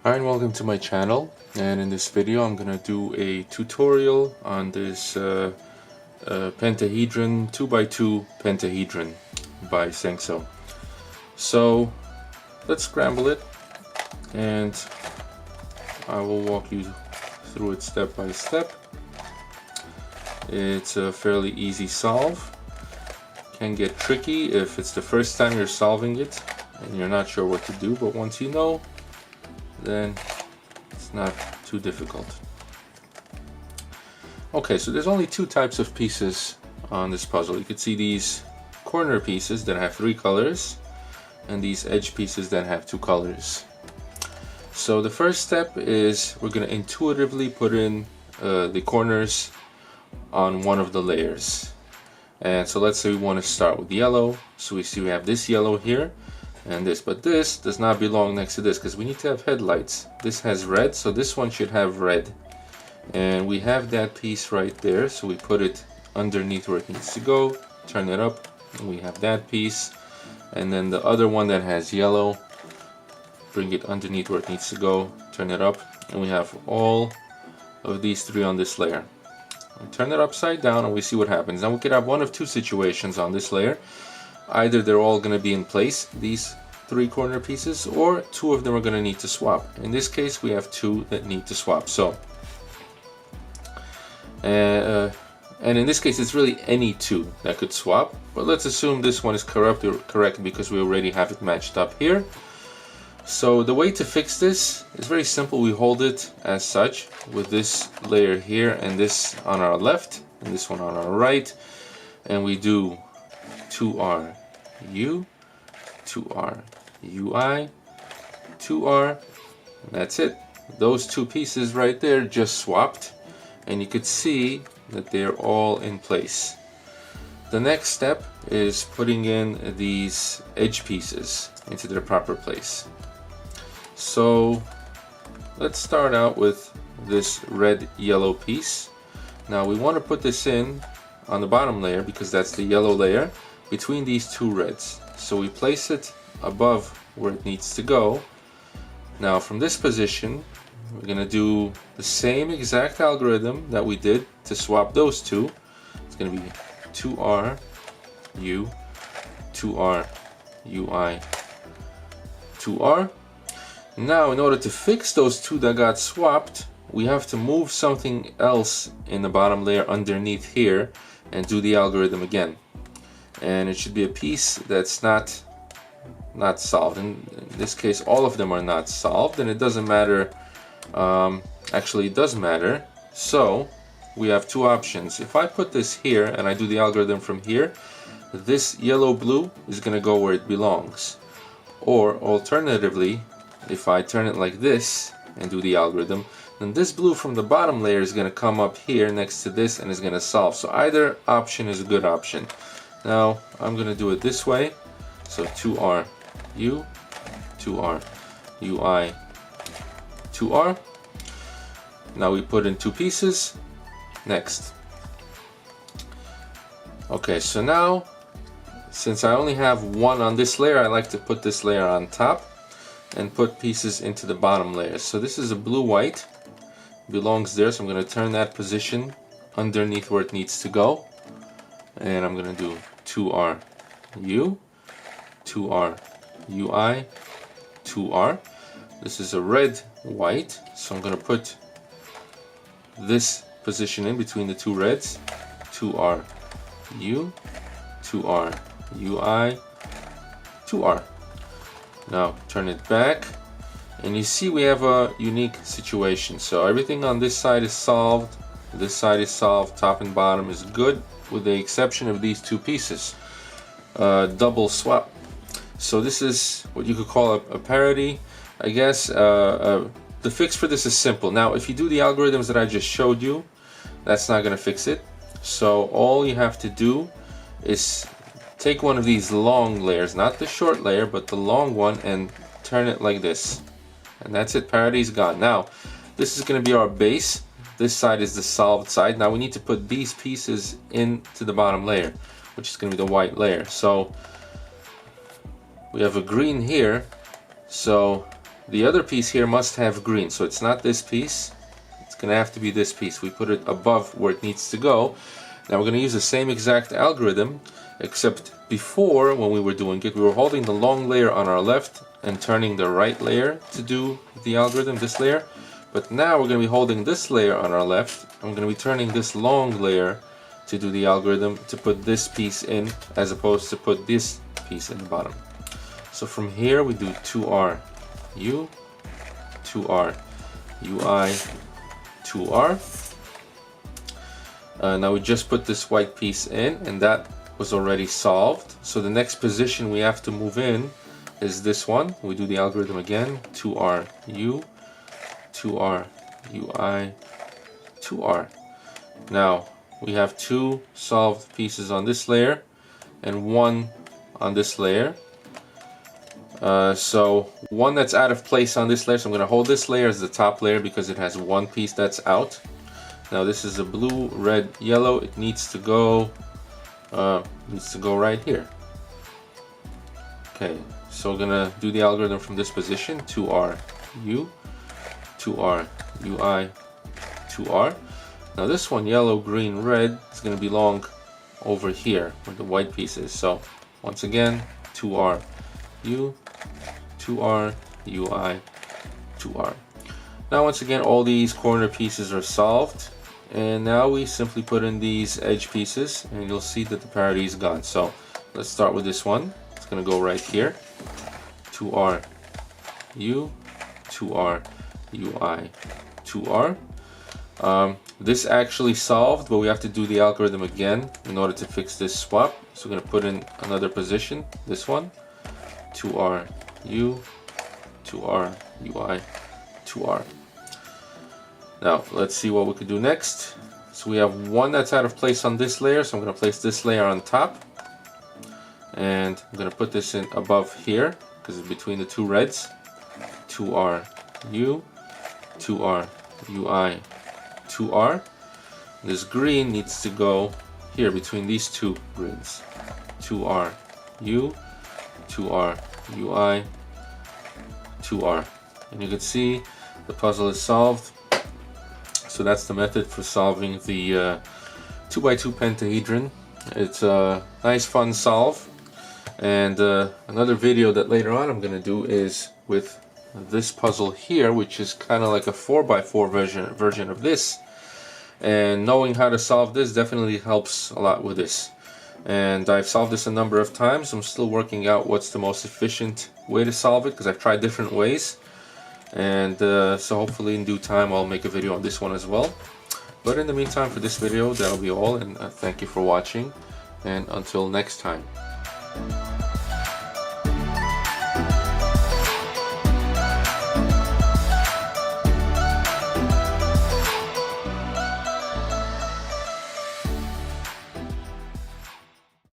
Hi and welcome to my channel, and in this video I'm gonna do a tutorial on this Pentahedron 2x2 Pentahedron by Sengso. So let's scramble it and I will walk you through it step by step. It's a fairly easy solve. Can get tricky if it's the first time you're solving it and you're not sure what to do, but once you know, then it's not too difficult. Okay, so there's only two types of pieces on this puzzle. You can see these corner pieces that have 3 colors and these edge pieces that have 2 colors. So the first step is we're going to intuitively put in the corners on one of the layers. And so let's say we want to start with yellow. So we see we have this yellow here and this, but this does not belong next to this because we need to have headlights. This has red, so this one should have red, and we have that piece right there, so we put it underneath where it needs to go, turn it up, and we have that piece. And then the other one that has yellow, bring it underneath where it needs to go, turn it up, and we have all of these 3 on this layer. We turn it upside down and we see what happens. Now we could have one of 2 situations on this layer. Either they're all going to be in place, these 3 corner pieces, or 2 of them are going to need to swap. In this case we have 2 that need to swap. So and in this case it's really any 2 that could swap, but let's assume this one is correct because we already have it matched up here. So the way to fix this is very simple. We hold it as such with this layer here and this on our left and this one on our right, and we do 2R U, 2R UI, 2R, and that's it. Those 2 pieces right there just swapped, and you could see that they're all in place. The next step is putting in these edge pieces into their proper place. So let's start out with this red yellow piece. Now we want to put this in on the bottom layer because that's the yellow layer between these 2 reds. So we place it above where it needs to go. Now from this position we're going to do the same exact algorithm that we did to swap those 2. It's going to be 2R U, 2R UI, 2R. Now in order to fix those 2 that got swapped, we have to move something else in the bottom layer underneath here and do the algorithm again. And it should be a piece that's not solved. In this case all of them are not solved, and it doesn't matter. Actually it does matter. So we have 2 options. If I put this here and I do the algorithm from here, this yellow blue is going to go where it belongs. Or alternatively, if I turn it like this and do the algorithm, then this blue from the bottom layer is going to come up here next to this and is going to solve. So either option is a good option. Now I'm going to do it this way. So 2R U, 2R UI, 2R. Now we put in 2 pieces. Next. Okay, so now since I only have 1 on this layer, I like to put this layer on top and put pieces into the bottom layer. So this is a blue-white, belongs there, so I'm going to turn that position underneath where it needs to go, and I'm going to do 2R U, 2R UI, 2R. This is a red-white, so I'm going to put this position in between the 2 reds, 2R U, 2R UI, 2R. Now turn it back and you see we have a unique situation. So everything on this side is solved, this side is solved, top and bottom is good with the exception of these 2 pieces. Double swap. So this is what you could call a parity, I guess. The fix for this is simple. Now if you do the algorithms that I just showed you, that's not going to fix it. So all you have to do is take one of these long layers, not the short layer but the long one, and turn it like this, and that's it. Parity's gone. Now this is going to be our base. This side is the solved side. Now we need to put these pieces into the bottom layer, which is going to be the white layer. So we have a green here, so the other piece here must have green, so it's not this piece, it's gonna have to be this piece. We put it above where it needs to go. Now we're gonna use the same exact algorithm, except before, when we were doing it, we were holding the long layer on our left and turning the right layer to do the algorithm, this layer. But now we're going to be holding this layer on our left, and we're going to be turning this long layer to do the algorithm, to put this piece in, as opposed to put this piece in the bottom. So from here we do 2R U, 2R UI, 2R. Now we just put this white piece in, and that was already solved. So the next position we have to move in is this one. We do the algorithm again, 2R U, 2R UI, 2R. Now we have 2 solved pieces on this layer and 1 on this layer. So one that's out of place on this layer, so I'm going to hold this layer as the top layer because it has 1 piece that's out. Now this is a blue, red, yellow. It needs to go right here. Okay, so we're gonna do the algorithm from this position, 2R U, 2R UI, 2R. Now this one, yellow, green, red, is gonna belong over here where the white piece is. So once again, 2R U, 2R UI, 2R. Now once again, all these corner pieces are solved. And now we simply put in these edge pieces and you'll see that the parity is gone. So let's start with this one. It's going to go right here. 2R U, 2R UI, 2R. This actually solved, but we have to do the algorithm again in order to fix this swap. So we're going to put in another position, this one. 2R U, 2R UI, 2R. Now let's see what we could do next. So we have one that's out of place on this layer, so I'm going to place this layer on top, and I'm going to put this in above here because it's between the 2 reds. 2R U, 2R UI, 2R. This green needs to go here between these 2 greens. 2R U, 2R UI, 2R. And you can see the puzzle is solved. So that's the method for solving the 2x2 pentahedron. It's a nice fun solve. And another video that later on I'm going to do is with this puzzle here, which is kind of like a 4x4 version of this. And knowing how to solve this definitely helps a lot with this. And I've solved this a number of times. I'm still working out what's the most efficient way to solve it because I've tried different ways. And so hopefully in due time I'll make a video on this one as well. But in the meantime, for this video, that'll be all, and thank you for watching, and until next time.